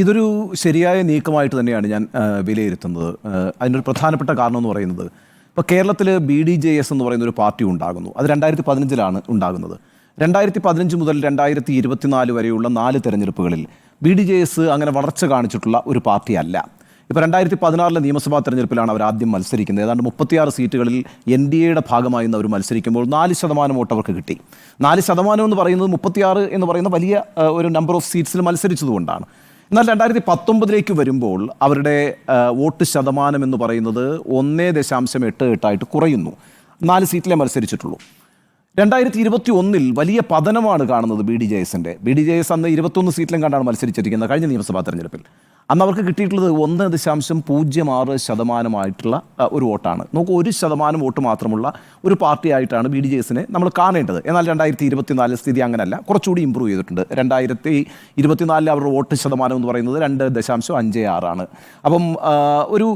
ഇതൊരു ശരിയായ നീക്കമായിട്ട് തന്നെയാണ് ഞാൻ വിലയിരുത്തുന്നത്. അതിനൊരു പ്രധാനപ്പെട്ട കാരണം എന്ന് പറയുന്നത്, ഇപ്പോൾ കേരളത്തിൽ BDJS എന്ന് പറയുന്ന ഒരു പാർട്ടി ഉണ്ടാകുന്നു. അത് 2015 ഉണ്ടാകുന്നത്. 2015 മുതൽ 2024 വരെയുള്ള 4 തെരഞ്ഞെടുപ്പുകളിൽ BDJS അങ്ങനെ വളർച്ച കാണിച്ചിട്ടുള്ള ഒരു പാർട്ടിയല്ല. ഇപ്പോൾ 2016 നിയമസഭാ തെരഞ്ഞെടുപ്പിലാണ് അവർ ആദ്യം മത്സരിക്കുന്നത്. ഏതാണ്ട് 36 സീറ്റുകളിൽ NDAയുടെ ഭാഗമായി അവർ മത്സരിക്കുമ്പോൾ 4% വോട്ട് അവർക്ക് കിട്ടി. 4% എന്ന് പറയുന്നത് 36 എന്ന് പറയുന്ന വലിയ ഒരു നമ്പർ ഓഫ് സീറ്റ്സിൽ മത്സരിച്ചതുകൊണ്ടാണ്. എന്നാൽ 2019 വരുമ്പോൾ അവരുടെ വോട്ട് ശതമാനം എന്ന് പറയുന്നത് 1.88 കുറയുന്നു. 4 സീറ്റിലേ മത്സരിച്ചിട്ടുള്ളൂ. 2021 വലിയ പതനമാണ് കാണുന്നത് BDJSൻ്റെ. BDJS അന്ന് 21 സീറ്റിലും കണ്ടാണ് മത്സരിച്ചിരിക്കുന്നത് കഴിഞ്ഞ നിയമസഭാ തെരഞ്ഞെടുപ്പിൽ. അന്ന് അവർക്ക് കിട്ടിയിട്ടുള്ളത് 1.06% ഒരു വോട്ടാണ്. നമുക്ക് 1% വോട്ട് മാത്രമുള്ള ഒരു പാർട്ടിയായിട്ടാണ് BDJSനെ നമ്മൾ കാണേണ്ടത്. എന്നാൽ 2024 സ്ഥിതി അങ്ങനല്ല, കുറച്ചുകൂടി ഇമ്പ്രൂവ് ചെയ്തിട്ടുണ്ട്. 2024 അവരുടെ വോട്ട് ശതമാനം എന്ന് പറയുന്നത് 2.56 അപ്പം ഒരു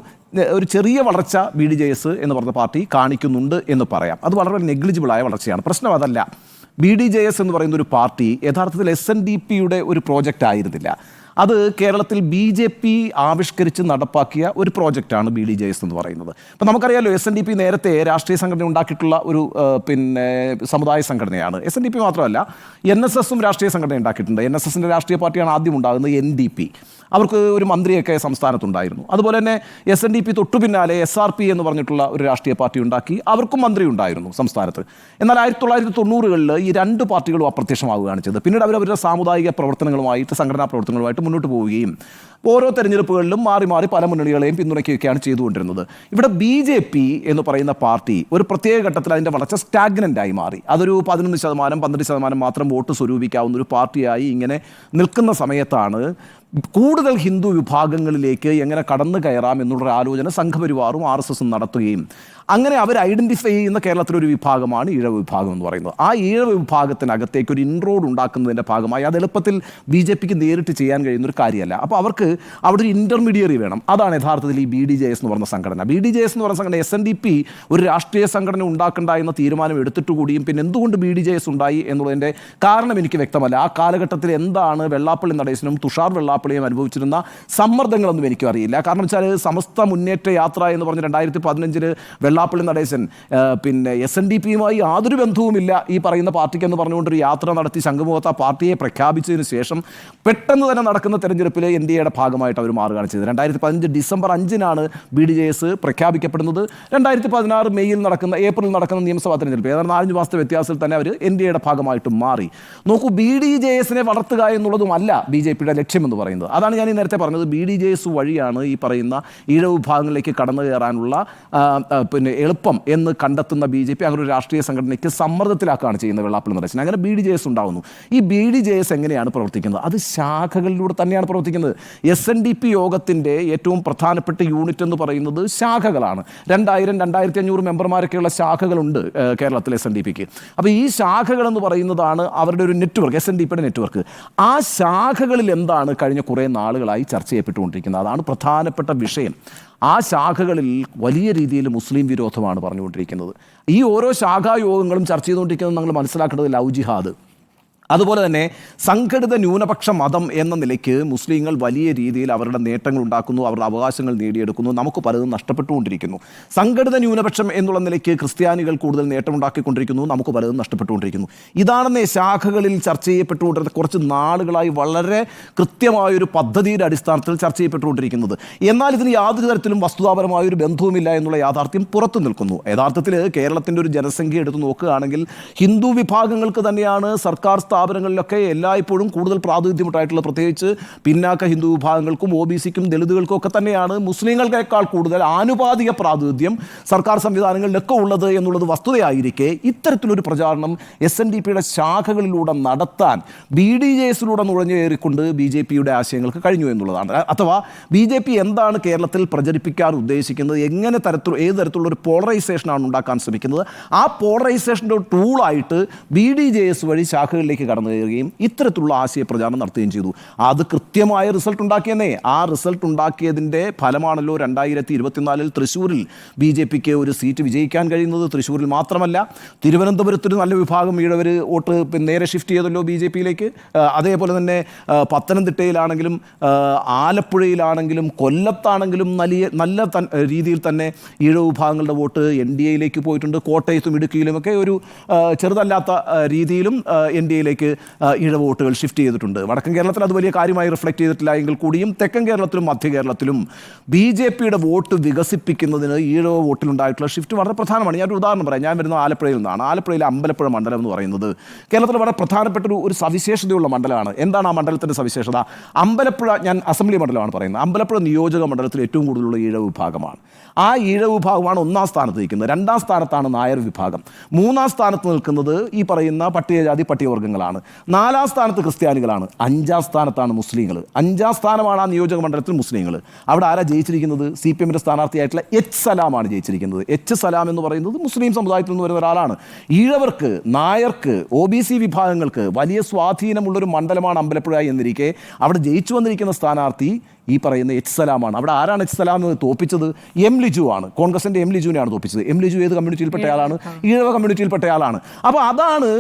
ചെറിയ വളർച്ച BDJS എന്ന് പറഞ്ഞ പാർട്ടി കാണിക്കുന്നുണ്ട് എന്ന് പറയാം. അത് വളരെ നെഗ്ലിജിബിളായ വളർച്ചയാണ്. പ്രശ്നം അതല്ല. BDJS എന്ന് പറയുന്ന ഒരു പാർട്ടി യഥാർത്ഥത്തിൽ SNDPയുടെ ഒരു പ്രോജക്റ്റ് ആയിരുന്നില്ല. അത് കേരളത്തിൽ BJP ആവിഷ്കരിച്ച് നടപ്പാക്കിയ ഒരു പ്രോജക്റ്റാണ് BDJS എന്ന് പറയുന്നത്. അപ്പം നമുക്കറിയാമല്ലോ, SNDP നേരത്തെ രാഷ്ട്രീയ സംഘടന ഉണ്ടാക്കിയിട്ടുള്ള ഒരു സമുദായ സംഘടനയാണ്. SNDP മാത്രമല്ല, NSSും രാഷ്ട്രീയ സംഘടന ഉണ്ടാക്കിയിട്ടുണ്ട്. NSSൻ്റെ രാഷ്ട്രീയ പാർട്ടിയാണ് ആദ്യം ഉണ്ടാകുന്നത്, NDP. അവർക്ക് ഒരു മന്ത്രിയൊക്കെ സംസ്ഥാനത്തുണ്ടായിരുന്നു. അതുപോലെ തന്നെ SNDP തൊട്ടു പിന്നാലെ SRP എന്ന് പറഞ്ഞിട്ടുള്ള ഒരു രാഷ്ട്രീയ പാർട്ടി ഉണ്ടാക്കി, അവർക്കും മന്ത്രി ഉണ്ടായിരുന്നു സംസ്ഥാനത്ത്. എന്നാൽ 1990കളിൽ ഈ 2 പാർട്ടികളും അപ്രത്യക്ഷമാവുകയാണ് ചെയ്തത്. പിന്നീട് അവരവരുടെ സാമുദായിക പ്രവർത്തനങ്ങളുമായിട്ട്, സംഘടനാ പ്രവർത്തനങ്ങളുമായിട്ട് മുന്നോട്ട് പോവുകയും ഓരോ തെരഞ്ഞെടുപ്പുകളിലും മാറി മാറി പല മുന്നണികളെയും പിന്തുണയ്ക്കുകയൊക്കെയാണ് ചെയ്തുകൊണ്ടിരുന്നത്. ഇവിടെ BJP എന്ന് പറയുന്ന പാർട്ടി ഒരു പ്രത്യേക ഘട്ടത്തിൽ അതിൻ്റെ വളർച്ച സ്റ്റാഗ്നൻ്റായി മാറി. അതൊരു 11%, 12% മാത്രം വോട്ട് സ്വരൂപിക്കാവുന്ന ഒരു പാർട്ടിയായി ഇങ്ങനെ നിൽക്കുന്ന സമയത്താണ് കൂടുതൽ ഹിന്ദു വിഭാഗങ്ങളിലേക്ക് എങ്ങനെ കടന്നു കയറാം എന്നുള്ളൊരു ആലോചന സംഘപരിവാറും RSSും നടത്തുകയും അങ്ങനെ അവർ ഐഡൻറ്റിഫൈ ചെയ്യുന്ന കേരളത്തിലൊരു വിഭാഗമാണ് ഈഴവ വിഭാഗം എന്ന് പറയുന്നത്. ആ ഈഴവ വിഭാഗത്തിനകത്തേക്ക് ഒരു ഇൻറോഡ് ഉണ്ടാക്കുന്നതിൻ്റെ ഭാഗമായി അത് എളുപ്പത്തിൽ BJPക്ക് നേരിട്ട് ചെയ്യാൻ കഴിയുന്നൊരു കാര്യമല്ല. അപ്പോൾ അവർക്ക് അവിടെ ഒരു ഇൻ്റർമീഡിയറി വേണം. അതാണ് യഥാർത്ഥത്തിൽ ഈ BDJS എന്ന് പറഞ്ഞ സംഘടന. BDJS എന്ന് പറഞ്ഞ സംഘടന SNDP ഒരു രാഷ്ട്രീയ സംഘടന ഉണ്ടാക്കേണ്ട എന്ന തീരുമാനം എടുത്തിട്ട് കൂടിയും പിന്നെ എന്തുകൊണ്ട് BDJS ഉണ്ടായി എന്നുള്ളതിൻ്റെ കാരണം എനിക്ക് വ്യക്തമല്ല. ആ കാലഘട്ടത്തിൽ എന്താണ് വെള്ളാപ്പള്ളി നടേശനും തുഷാർ വെള്ളാപ്പള്ളിയും അനുഭവിച്ചിരുന്ന സമ്മർദ്ദങ്ങളൊന്നും എനിക്കും അറിയില്ല. കാരണം വെച്ചാൽ സമസ്ത മുന്നേറ്റ യാത്ര എന്ന് പറഞ്ഞ് 2015 വെള്ളാപ്പള്ളി നടേശൻ SNDPയുമായി യാതൊരു ബന്ധവുമില്ല ഈ പറയുന്ന പാർട്ടിക്കെന്ന് പറഞ്ഞുകൊണ്ടൊരു യാത്ര നടത്തി ശംഖുമുഖത്ത് ആ പാർട്ടിയെ പ്രഖ്യാപിച്ചതിന് ശേഷം പെട്ടെന്ന് തന്നെ നടക്കുന്ന തെരഞ്ഞെടുപ്പിൽ NDAയുടെ ഭാഗമായിട്ട് അവർ മാറുകയാണ് ചെയ്തത്. 2015 ഡിസംബർ 5 BDJS പ്രഖ്യാപിക്കപ്പെടുന്നത്. 2016 ഏപ്രിലിൽ നടക്കുന്ന നിയമസഭാ തെരഞ്ഞെടുപ്പ് ഏതാണ്ട് 4 മാസത്തെ വ്യത്യാസത്തിൽ തന്നെ അവർ NDAയുടെ ഭാഗമായിട്ട് മാറി. നോക്കൂ, BDJSനെ വളർത്തുക എന്നുള്ളതുമല്ല BJPയുടെ ലക്ഷ്യമെന്ന് പറയുന്നത്. അതാണ് ഞാൻ ഈ നേരത്തെ പറഞ്ഞത്. BDJS വഴിയാണ് ഈ പറയുന്ന ഈഴവ വിഭാഗങ്ങളിലേക്ക് കടന്നു കയറാനുള്ള എളുപ്പം എന്ന് കണ്ടെത്തുന്ന BJP അങ്ങനെ ഒരു രാഷ്ട്രീയ സംഘടനയ്ക്ക് സമ്മർദ്ദത്തിലാക്കുകയാണ് ചെയ്യുന്നത് വെള്ളാപ്പള്ളി നടേശൻ. അങ്ങനെ BDJS ഉണ്ടാകുന്നു. ഈ BDJS എങ്ങനെയാണ് പ്രവർത്തിക്കുന്നത്? അത് ശാഖകളിലൂടെ തന്നെയാണ് പ്രവർത്തിക്കുന്നത്. SNDP യോഗത്തിൻ്റെ ഏറ്റവും പ്രധാനപ്പെട്ട യൂണിറ്റ് എന്ന് പറയുന്നത് ശാഖകളാണ്. 2000-2500 മെമ്പർമാരൊക്കെയുള്ള ശാഖകളുണ്ട് കേരളത്തിൽ SNDPക്ക്. അപ്പോൾ ഈ ശാഖകൾ എന്ന് പറയുന്നതാണ് അവരുടെ ഒരു നെറ്റ്വർക്ക്, SNDPയുടെ നെറ്റ്വർക്ക്. ആ ശാഖകളിൽ എന്താണ് കഴിഞ്ഞ കുറേ നാളുകളായി ചർച്ച ചെയ്യപ്പെട്ടുകൊണ്ടിരിക്കുന്നത്? അതാണ് പ്രധാനപ്പെട്ട വിഷയം. ആ ശാഖകളിൽ വലിയ രീതിയിൽ മുസ്ലിം വിരോധമാണ് പറഞ്ഞുകൊണ്ടിരിക്കുന്നത്. ഈ ഓരോ ശാഖായോഗങ്ങളും ചർച്ച ചെയ്തുകൊണ്ടിരിക്കുന്നത് നമ്മൾ മനസ്സിലാക്കേണ്ടത് ലവ് ജിഹാദ്, അതുപോലെ തന്നെ സംഘടിത ന്യൂനപക്ഷ മതം എന്ന നിലയ്ക്ക് മുസ്ലിങ്ങൾ വലിയ രീതിയിൽ അവരുടെ നേട്ടങ്ങൾ ഉണ്ടാക്കുന്നു, അവരുടെ അവകാശങ്ങൾ നേടിയെടുക്കുന്നു. നമുക്ക് പലതും നഷ്ടപ്പെട്ടുകൊണ്ടിരിക്കുന്നു. സംഘടിത ന്യൂനപക്ഷം എന്നുള്ള നിലയ്ക്ക് ക്രിസ്ത്യാനികൾ കൂടുതൽ നേട്ടമുണ്ടാക്കിക്കൊണ്ടിരിക്കുന്നു, നമുക്ക് പലതും നഷ്ടപ്പെട്ടുകൊണ്ടിരിക്കുന്നു. ഇതാണെന്നേ ശാഖകളിൽ ചർച്ച ചെയ്യപ്പെട്ടുകൊണ്ടിരുന്ന കുറച്ച് നാളുകളായി വളരെ കൃത്യമായൊരു പദ്ധതിയുടെ അടിസ്ഥാനത്തിൽ ചർച്ച ചെയ്യപ്പെട്ടുകൊണ്ടിരിക്കുന്നത്. എന്നാൽ ഇതിന് യാതൊരു തരത്തിലും വസ്തുതാപരമായൊരു ബന്ധവുമില്ല എന്നുള്ള യാഥാർത്ഥ്യം പുറത്തു നിൽക്കുന്നു. യഥാർത്ഥത്തിൽ കേരളത്തിൻ്റെ ഒരു ജനസംഖ്യ എടുത്ത് നോക്കുകയാണെങ്കിൽ ഹിന്ദു വിഭാഗങ്ങൾക്ക് തന്നെയാണ് സർക്കാർ സ്ഥാപനങ്ങളിലൊക്കെ എല്ലായ്പ്പോഴും കൂടുതൽ പ്രാതിനിധ്യമുണ്ടായിട്ടുള്ളത്. പ്രത്യേകിച്ച് പിന്നാക്ക ഹിന്ദു വിഭാഗങ്ങൾക്കും OBCക്കും ദളിതുകൾക്കും ഒക്കെ തന്നെയാണ് മുസ്ലിങ്ങൾക്കേക്കാൾ കൂടുതൽ ആനുപാതിക പ്രാതിനിധ്യം സർക്കാർ സംവിധാനങ്ങളിലൊക്കെ ഉള്ളത് എന്നുള്ളത് വസ്തുതയായിരിക്കെ ഇത്തരത്തിലൊരു പ്രചാരണം SNDPയുടെ ശാഖകളിലൂടെ നടത്താൻ BDJSലൂടെ നുഴഞ്ഞു കയറിക്കൊണ്ട് BJPയുടെ ആശയങ്ങൾക്ക് കഴിഞ്ഞു എന്നുള്ളതാണ്. അഥവാ BJP എന്താണ് കേരളത്തിൽ പ്രചരിപ്പിക്കാൻ ഉദ്ദേശിക്കുന്നത്, ഏത് തരത്തിലുള്ള ഒരു പോളറൈസേഷനാണ് ഉണ്ടാക്കാൻ ശ്രമിക്കുന്നത്, ആ പോളറൈസേഷൻ്റെ ടൂളായിട്ട് BDJS വഴി ശാഖകളിലേക്ക് കടന്നു കയറുകയും ഇത്തരത്തിലുള്ള ആശയ പ്രചാരണം നടത്തുകയും ചെയ്തു. അത് കൃത്യമായ റിസൾട്ട് ഉണ്ടാക്കിയെന്നേ. ആ റിസൾട്ട് ഉണ്ടാക്കിയതിൻ്റെ ഫലമാണല്ലോ 2024 തൃശ്ശൂരിൽ BJPക്ക് ഒരു സീറ്റ് വിജയിക്കാൻ കഴിയുന്നത്. തൃശ്ശൂരിൽ മാത്രമല്ല, തിരുവനന്തപുരത്തൊരു നല്ല വിഭാഗം ഈഴവർ വോട്ട് നേരെ ഷിഫ്റ്റ് ചെയ്തല്ലോ BJPയിലേക്ക്. അതേപോലെ തന്നെ പത്തനംതിട്ടയിലാണെങ്കിലും ആലപ്പുഴയിലാണെങ്കിലും കൊല്ലത്താണെങ്കിലും നല്ല രീതിയിൽ തന്നെ ഈഴവ വിഭാഗങ്ങളുടെ വോട്ട് NDAയിലേക്ക് പോയിട്ടുണ്ട്. കോട്ടയത്തും ഇടുക്കിയിലുമൊക്കെ ഒരു ചെറുതല്ലാത്ത രീതിയിലും NDAയിലേക്ക് ഈഴവ വോട്ടുകൾ ഷിഫ്റ്റ് ചെയ്തിട്ടുണ്ട്. വടക്കൻ കേരളത്തിൽ അത് വലിയ കാര്യമായി റിഫ്ലക്റ്റ് ചെയ്തിട്ടില്ല എങ്കിൽ കൂടിയും തെക്കൻ കേരളത്തിലും മധ്യ കേരളത്തിലും BJPയുടെ വോട്ട് വികസിപ്പിക്കുന്നതിന് ഈഴവ വോട്ടിലുണ്ടായിട്ടുള്ള ഷിഫ്റ്റ് വളരെ പ്രധാനമാണ്. ഞാനൊരു ഉദാഹരണം പറയാം. ഞാൻ വരുന്നത് ആലപ്പുഴയിൽ നിന്നാണ്. ആലപ്പുഴയിലെ അമ്പലപ്പുഴ മണ്ഡലം എന്ന് പറയുന്നത് കേരളത്തിൽ വളരെ പ്രധാനപ്പെട്ട ഒരു സവിശേഷതയുള്ള മണ്ഡലമാണ്. എന്താണ് ആ മണ്ഡലത്തിൻ്റെ സവിശേഷത? അമ്പലപ്പുഴ, ഞാൻ അസംബ്ലി മണ്ഡലമാണ് പറയുന്നത്, അമ്പലപ്പുഴ നിയോജക മണ്ഡലത്തിൽ ഏറ്റവും കൂടുതലുള്ള ഈഴവ വിഭാഗമാണ്. ആ ഈഴവ വിഭാഗമാണ് 1ാം സ്ഥാനത്ത് നിൽക്കുന്നത്. 2ാം സ്ഥാനത്താണ് നായർ വിഭാഗം. 3ാം സ്ഥാനത്ത് നിൽക്കുന്നത് ഈ പറയുന്ന പട്ടികജാതി പട്ടികവർഗ്ഗങ്ങളാണ്. 4ാം സ്ഥാനത്ത് ക്രിസ്ത്യാനികളാണ്. 5ാം സ്ഥാനത്താണ് മുസ്ലിങ്ങൾ. 5ാം സ്ഥാനമാണ് ആ നിയോജക മണ്ഡലത്തിൽ മുസ്ലിങ്ങൾ. അവിടെ ആരാ ജയിച്ചിരിക്കുന്നത്? CPMൻ്റെ സ്ഥാനാർത്ഥിയായിട്ടുള്ള H സലാമാണ് ജയിച്ചിരിക്കുന്നത്. H സലാം എന്ന് പറയുന്നത് മുസ്ലിം സമുദായത്തിൽ നിന്ന് വരുന്ന ഒരാളാണ്. ഈഴവർക്ക്, നായർക്ക്, OBC വിഭാഗങ്ങൾക്ക് വലിയ സ്വാധീനമുള്ളൊരു മണ്ഡലമാണ് അമ്പലപ്പുഴ എന്നിരിക്കെ അവിടെ ജയിച്ചു വന്നിരിക്കുന്ന സ്ഥാനാർത്ഥി ഈ പറയുന്ന H സലാമാണ്. അവിടെ ആരാണ് H സലാം തോപ്പിച്ചത്? M ലിജു ആണ്. കോൺഗ്രസിൻ്റെ M ലിജുവിനെയാണ് തോപ്പിച്ചത്. M ലിജു ഏത് കമ്മ്യൂണിറ്റിയിൽപ്പെട്ട ആളാണ്? ഈഴവ കമ്മ്യൂണിറ്റിയിൽപ്പെട്ട ആളാണ്. അപ്പോൾ അതാണ്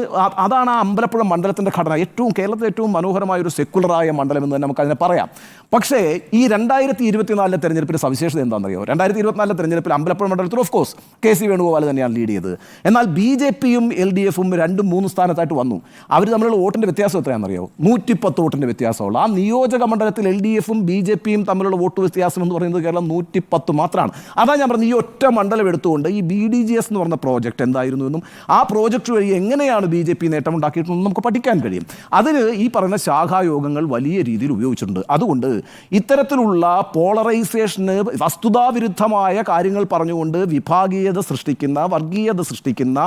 ആ അമ്പലപ്പുഴ മണ്ഡലത്തിൻ്റെ ഘടന. കേരളത്തിലെ ഏറ്റവും മനോഹരമായ ഒരു സെക്കുലറായ മണ്ഡലം എന്ന് തന്നെ നമുക്കതിനെ പറയാം. പക്ഷേ ഈ 2024 തെരഞ്ഞെടുപ്പിൻ്റെ സവിശേഷത എന്താണെന്നറിയോ? 2024 തെരഞ്ഞെടുപ്പിൽ അമ്പലപ്പുഴ മണ്ഡലത്തിൽ ഓഫ് കോഴ്സ് KC വേണുഗോപാൽ തന്നെയാണ് ലീഡ് ചെയ്തത്. എന്നാൽ BJPയും LDFും 2-3 സ്ഥാനത്തായിട്ട് വന്നു. അവർ തമ്മിലുള്ള വോട്ടിൻ്റെ വ്യത്യാസം എത്രയാണെന്നറിയോ? 110 വോട്ടിൻ്റെ വ്യത്യാസമുള്ള ആ നിയോജക മണ്ഡലത്തിൽ LDFും BJPയും തമ്മിലുള്ള വോട്ട് വ്യത്യാസം എന്ന് പറയുന്നത് കേരളം 110 മാത്രമാണ്. അതാണ് ഞാൻ പറഞ്ഞത്, ഈ ഒറ്റ മണ്ഡലം എടുത്തുകൊണ്ട് ഈ BDGS എന്ന് പറഞ്ഞ പ്രോജക്റ്റ് എന്തായിരുന്നു എന്നും ആ പ്രോജക്റ്റ് വഴി എങ്ങനെയാണ് BJP നേട്ടമുണ്ടാക്കിയിട്ടുണ്ടെന്നും നമുക്ക് പഠിക്കാൻ കഴിയും. അതിന് ഈ പറയുന്ന ശാഖായോഗങ്ങൾ വലിയ രീതിയിൽ ഉപയോഗിച്ചിട്ടുണ്ട്. അതുകൊണ്ട് ഇത്തരത്തിലുള്ള പോളറൈസേഷന്, വസ്തുതാവിരുദ്ധമായ കാര്യങ്ങൾ പറഞ്ഞുകൊണ്ട് വിഭാഗീയത സൃഷ്ടിക്കുന്ന, വർഗീയത സൃഷ്ടിക്കുന്ന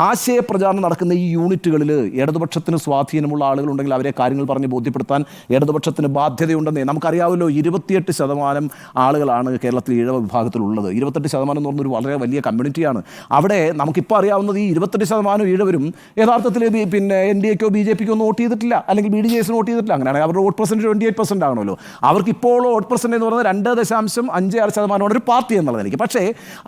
ആശയപ്രചാരണം നടക്കുന്ന ഈ യൂണിറ്റുകളിൽ ഇടതുപക്ഷത്തിന് സ്വാധീനമുള്ള ആളുകളുണ്ടെങ്കിൽ അവരെ കാര്യങ്ങൾ പറഞ്ഞ് ബോധ്യപ്പെടുത്താൻ ഇടതുപക്ഷത്തിന് ബാധ്യതയുണ്ടെന്നേ. നമുക്കറിയാമല്ലോ, 28% ആളുകളാണ് കേരളത്തിൽ ഈഴവ വിഭാഗത്തിലുള്ളത്. 28% എന്ന് പറഞ്ഞൊരു വളരെ വലിയ കമ്മ്യൂണിറ്റിയാണ്. അവിടെ നമുക്കിപ്പോൾ അറിയാവുന്നത് ഈ 28% ഈഴവരും യഥാർത്ഥത്തിൽ പിന്നെ NDAക്കോ BJPക്കോ ഒന്നും വോട്ട് ചെയ്തിട്ടില്ല, അല്ലെങ്കിൽ BDJS വോട്ട് ചെയ്തിട്ടില്ല. അങ്ങനെയാണെങ്കിൽ അവരുടെ വോട്ട് പെർസെൻറ്റേജ് 28% ആണല്ലോ. അവർക്കിപ്പോൾ വോട്ട് പെർസെൻറ്റേജ് എന്ന് പറയുന്നത് 2.56% ഒരു പാർട്ടി എന്നുള്ളത് എനിക്ക്. പക്ഷേ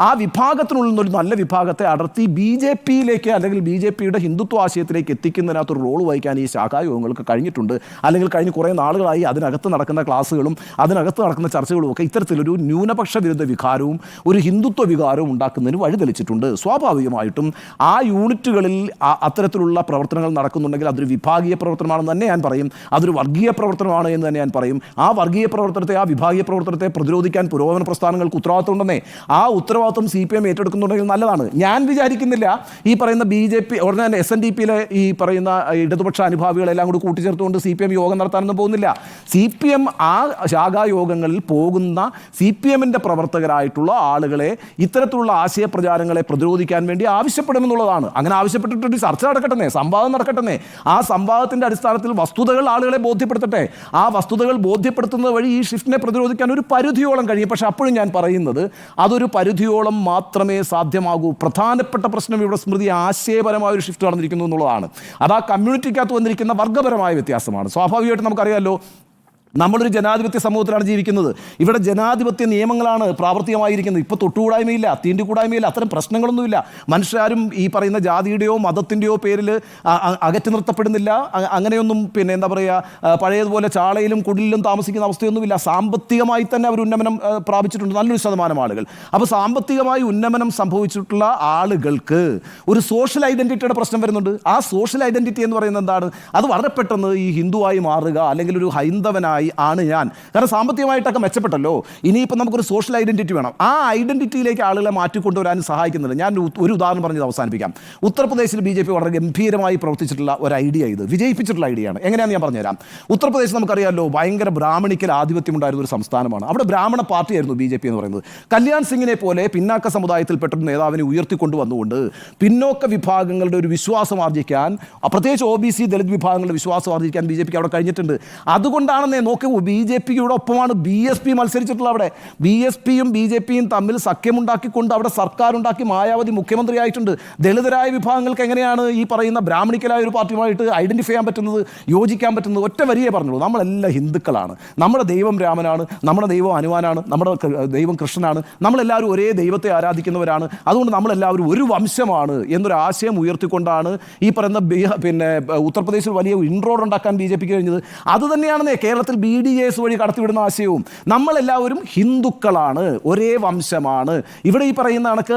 ആ വിഭാഗത്തിനുള്ളിൽ നിന്നൊരു നല്ല വിഭാഗത്തെ അടർത്തി BJPയിലേക്ക് അല്ലെങ്കിൽ BJPയുടെ ഹിന്ദുത്വ ആശയത്തിലേക്ക് എത്തിക്കുന്നതിനകത്തൊരു റോൾ വഹിക്കാൻ ഈ ശാഖായോഗങ്ങൾക്ക് കഴിഞ്ഞിട്ടുണ്ട്. അല്ലെങ്കിൽ കഴിഞ്ഞ് കുറേ നാളുകളായി അതിനകത്ത് നടക്കുന്ന ക്ലാസ്സുകളും അതിനകത്ത് നടക്കുന്ന ചർച്ചകളും ഒക്കെ ഇത്തരത്തിലൊരു ന്യൂനപക്ഷ വിരുദ്ധ വികാരവും ഒരു ഹിന്ദുത്വ വികാരവും ഉണ്ടാക്കുന്നതിന് വഴിതെളിച്ചിട്ടുണ്ട്. സ്വാഭാവികമായിട്ടും ആ യൂണിറ്റുകളിൽ അത്തരത്തിലുള്ള പ്രവർത്തനങ്ങൾ നടക്കുന്നുണ്ടെങ്കിൽ അതൊരു വിഭാഗീയ പ്രവർത്തനമാണെന്ന് തന്നെ ഞാൻ പറയും. അതൊരു വർഗീയ പ്രവർത്തനമാണ് എന്ന് തന്നെ ഞാൻ പറയും. ആ വർഗീയ പ്രവർത്തനത്തെ, ആ വിഭാഗീയ പ്രവർത്തനത്തെ പ്രതിരോധിക്കാൻ പുരോഗമന പ്രസ്ഥാനങ്ങൾക്ക് ഉത്തരവാദിത്വം ഉണ്ടെന്നേ. ആ ഉത്തരവാദിത്വം CPM ഏറ്റെടുക്കുന്നുണ്ടെങ്കിൽ നല്ലതാണ്. ഞാൻ വിചാരിക്കുന്നില്ല ഈ പറയുന്ന BJP ഉടനെ തന്നെ SNDPയിലെ ഈ പറയുന്ന ഇടതുപക്ഷ അനുഭാവികളെല്ലാം കൂടി കൂട്ടിച്ചേർത്തുകൊണ്ട് CPM യോഗം നടത്താനൊന്നും പോകുന്നില്ല. CPM ആ ശാഖായോഗങ്ങളിൽ പോകുന്ന CPMൻ്റെ പ്രവർത്തകരായിട്ടുള്ള ആളുകളെ ഇത്തരത്തിലുള്ള ആശയപ്രചാരങ്ങളെ പ്രതിരോധിക്കാൻ വേണ്ടി ആവശ്യപ്പെടുമെന്നുള്ളതാണ്. അങ്ങനെ ആവശ്യപ്പെട്ടിട്ടൊരു ചർച്ച നടക്കട്ടെ, സംവാദം നടക്കട്ടെ. ആ സംവാദത്തിൻ്റെ അടിസ്ഥാനത്തിൽ വസ്തുതകൾ ആളുകളെ ബോധ്യപ്പെടുത്തട്ടെ. ആ വസ്തുതകൾ ബോധ്യപ്പെടുത്തുന്നത് വഴി ഈ ഷിഫ്റ്റിനെ പ്രതിരോധിക്കാൻ ഒരു പരിധിയോളം കഴിയും. പക്ഷേ അപ്പോഴും ഞാൻ പറയുന്നത് അതൊരു പരിധിയോളം മാത്രമേ സാധ്യമാകൂ. പ്രധാനപ്പെട്ട പ്രശ്നം ഇവിടെ സ്മൃതി ആശയപരമായ ഒരു ഷിഫ്റ്റ് നടന്നിരിക്കുന്നു എന്നുള്ളതാണ്. അത് ആ കമ്മ്യൂണിറ്റിക്കകത്ത് വന്നിരിക്കുന്ന വർഗ്ഗപരമായ വ്യത്യാസമാണ്. സ്വാഭാവികമായിട്ട് നമുക്കറിയാമല്ലോ, നമ്മളൊരു ജനാധിപത്യ സമൂഹത്തിലാണ് ജീവിക്കുന്നത്. ഇവിടെ ജനാധിപത്യ നിയമങ്ങളാണ് പ്രാവർത്തികമായിരിക്കുന്നത്. ഇപ്പോൾ തൊട്ടുകൂടായ്മയില്ല, തീണ്ടിക്കൂടായ്മയില്ല, അത്തരം പ്രശ്നങ്ങളൊന്നുമില്ല. മനുഷ്യരും ഈ പറയുന്ന ജാതിയുടെയോ മതത്തിൻ്റെയോ പേരിൽ അകറ്റി നിർത്തപ്പെടുന്നില്ല. അങ്ങനെയൊന്നും പിന്നെ എന്താ പറയുക, പഴയതുപോലെ ചാളയിലും കുടിലും താമസിക്കുന്ന അവസ്ഥയൊന്നുമില്ല. സാമ്പത്തികമായി തന്നെ അവർ ഉന്നമനം പ്രാപിച്ചിട്ടുണ്ട്, നല്ലൊരു ശതമാനം ആളുകൾ. അപ്പോൾ സാമ്പത്തികമായി ഉന്നമനം സംഭവിച്ചിട്ടുള്ള ആളുകൾക്ക് ഒരു സോഷ്യൽ ഐഡൻറ്റിറ്റിയുടെ പ്രശ്നം വരുന്നുണ്ട്. ആ സോഷ്യൽ ഐഡൻറ്റിറ്റി എന്ന് പറയുന്നത് എന്താണ്? അത് വളരെ പെട്ടെന്ന് ഈ ഹിന്ദുവായി മാറുക, അല്ലെങ്കിൽ ഒരു ഹൈന്ദവനായി ആണ് ഞാൻ. കാരണം സാമ്പത്തികമായിട്ടൊക്കെ മെച്ചപ്പെട്ടല്ലോ, ഇനിയിപ്പോൾ നമുക്കൊരു സോഷ്യൽ ഐഡൻറ്റിറ്റി വേണം. ആ ഐഡൻറ്റിറ്റിയിലേക്ക് ആളുകളെ മാറ്റിക്കൊണ്ടുവരാൻ സഹായിക്കുന്നുണ്ട്. ഞാൻ ഒരു ഉദാഹരണം പറഞ്ഞത് അവസാനിപ്പിക്കാം. ഉത്തർപ്രദേശിൽ BJP വളരെ ഗംഭീരമായി പ്രവർത്തിച്ചിട്ടുള്ള ഒരു ഐഡിയ, ഇത് വിജയിപ്പിച്ചിട്ടുള്ള ഐഡിയയാണ്. എങ്ങനെയാണെന്ന് ഞാൻ പറഞ്ഞുതരാം. ഉത്തർപ്രദേശ് നമുക്കറിയാമല്ലോ, ഭയങ്കര ബ്രാഹ്മണിക്കൽ ആധിപത്യം ഉണ്ടായിരുന്ന ഒരു സംസ്ഥാനമാണ്. അവിടെ ബ്രാഹ്മണ പാർട്ടിയായിരുന്നു BJP എന്ന് പറയുന്നത്. കല്യാൺ സിംഗിനെ പോലെ പിന്നാക്ക സമുദായത്തിൽപ്പെട്ട ഒരു നേതാവിനെ ഉയർത്തിക്കൊണ്ടുവന്നുകൊണ്ട് പിന്നോക്ക വിഭാഗങ്ങളുടെ ഒരു വിശ്വാസം ആർജിക്കാൻ, പ്രത്യേകിച്ച് OBC ദളിത് വിഭാഗങ്ങളുടെ വിശ്വാസം ആർജിക്കാൻ BJPക്ക് അവിടെ കഴിഞ്ഞിട്ടുണ്ട്. അതുകൊണ്ടാണെന്നേ നോക്ക് BJPയുടെ ഒപ്പമാണ് BSP മത്സരിച്ചിട്ടുള്ളത്. അവിടെ BSPയും BJPയും തമ്മിൽ സഖ്യമുണ്ടാക്കിക്കൊണ്ട് അവിടെ സർക്കാർ ഉണ്ടാക്കി മായാവതി മുഖ്യമന്ത്രിയായിട്ടുണ്ട്. ദളിതരായ വിഭാഗങ്ങൾക്ക് എങ്ങനെയാണ് ഈ പറയുന്ന ബ്രാഹ്മണിക്കലായ ഒരു പാർട്ടിയുമായിട്ട് ഐഡന്റിഫൈ ചെയ്യാൻ പറ്റുന്നത്, യോജിക്കാൻ പറ്റുന്നത്? ഒറ്റ വരിയെ പറഞ്ഞുള്ളൂ, നമ്മളെല്ലാം ഹിന്ദുക്കളാണ്, നമ്മുടെ ദൈവം രാമനാണ്, നമ്മുടെ ദൈവം ഹനുമാനാണ്, നമ്മുടെ ദൈവം കൃഷ്ണനാണ്, നമ്മളെല്ലാവരും ഒരേ ദൈവത്തെ ആരാധിക്കുന്നവരാണ്, അതുകൊണ്ട് നമ്മളെല്ലാവരും ഒരു വംശമാണ് എന്നൊരു ആശയം ഉയർത്തിക്കൊണ്ടാണ് ഈ പറയുന്ന ഉത്തർപ്രദേശിൽ വലിയ ഇൻട്രോഡ് ഉണ്ടാക്കാൻ BJPക്ക് കഴിഞ്ഞത്. അതുതന്നെയാണ് കേരളത്തിൽ BDJS വഴി കടത്തിവിടുന്ന ആശയവും. നമ്മളെല്ലാവരും ഹിന്ദുക്കളാണ്, ഒരേ വംശമാണ്. ഇവിടെ ഈ പറയുന്ന കണക്ക്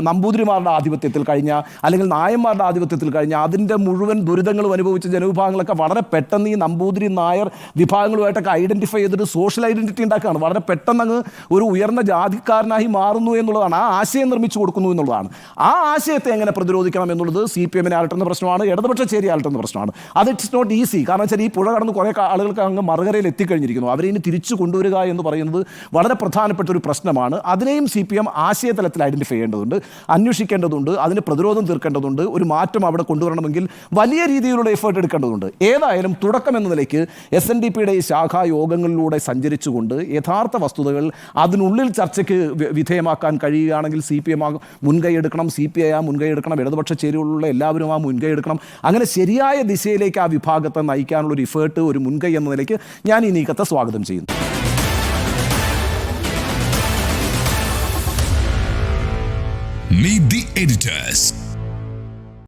നമ്പൂതിരിമാരുടെ ആധിപത്യത്തിൽ കഴിഞ്ഞ, അല്ലെങ്കിൽ നായന്മാരുടെ ആധിപത്യത്തിൽ കഴിഞ്ഞ, അതിൻ്റെ മുഴുവൻ ദുരിതങ്ങളും അനുഭവിച്ച ജനവിഭാഗങ്ങളൊക്കെ വളരെ പെട്ടെന്ന് ഈ നമ്പൂതിരി നായർ വിഭാഗങ്ങളുമായിട്ടൊക്കെ ഐഡന്റിഫൈ ചെയ്തിട്ട് സോഷ്യൽ ഐഡന്റിറ്റി ഉണ്ടാക്കുകയാണ്. വളരെ പെട്ടെന്ന് അങ്ങ് ഒരു ഉയർന്ന ജാതിക്കാരനായി മാറുന്നു എന്നുള്ളതാണ്. ആ ആശയം നിർമ്മിച്ചു കൊടുക്കുന്നു എന്നുള്ളതാണ്. ആ ആശയത്തെ എങ്ങനെ പ്രതിരോധിക്കണം എന്നുള്ളത് CPM-നെ അലട്ടുന്ന പ്രശ്നമാണ്, ഇടതുപക്ഷ ചേരി അലട്ടുന്ന പ്രശ്നമാണ്. അത് ഇറ്റ്സ് നോട്ട് ഈസി. കാരണം വെച്ചാൽ ഈ പുഴ കടന്ന് കുറേ ആളുകൾക്ക് അങ്ങ് മറുകരയിൽ എത്തിക്കഴിഞ്ഞിരിക്കുന്നു. അവരെ ഇനി തിരിച്ചു കൊണ്ടുവരിക എന്ന് പറയുന്നത് വളരെ പ്രധാനപ്പെട്ട ഒരു പ്രശ്നമാണ്. അതിനെയും CPM ആശയതലത്തിൽ ഐഡന്റിഫൈ ചെയ്യേണ്ടതുണ്ട്, അന്വേഷിക്കേണ്ടതുണ്ട്, അതിന് പ്രതിരോധം തീർക്കേണ്ടതുണ്ട്. ഒരു മാറ്റം അവിടെ കൊണ്ടുവരണമെങ്കിൽ വലിയ രീതിയിലുള്ള എഫേർട്ട് എടുക്കേണ്ടതുണ്ട്. ഏതായാലും തുടക്കം എന്ന നിലയ്ക്ക് SNDPയുടെ ഈ ശാഖാ യോഗങ്ങളിലൂടെ സഞ്ചരിച്ചുകൊണ്ട് യഥാർത്ഥ വസ്തുതകൾ അതിനുള്ളിൽ ചർച്ചയ്ക്ക് വിധേയമാക്കാൻ കഴിയുകയാണെങ്കിൽ CPM മുൻകൈ എടുക്കണം, CPI മുൻകൈ എടുക്കണം, ഇടതുപക്ഷ ചേരിയിലുള്ള എല്ലാവരും മുൻകൈ എടുക്കണം. അങ്ങനെ ശരിയായ ദിശയിലേക്ക് ആ വിഭാഗത്തെ നയിക്കാനുള്ള ഒരു ഇഫേർട്ട്, ഒരു മുൻകൈ എന്ന നിലയ്ക്ക് ഞാൻ ഈ നീക്കത്തെ സ്വാഗതം ചെയ്യുന്നു. Meet the editors.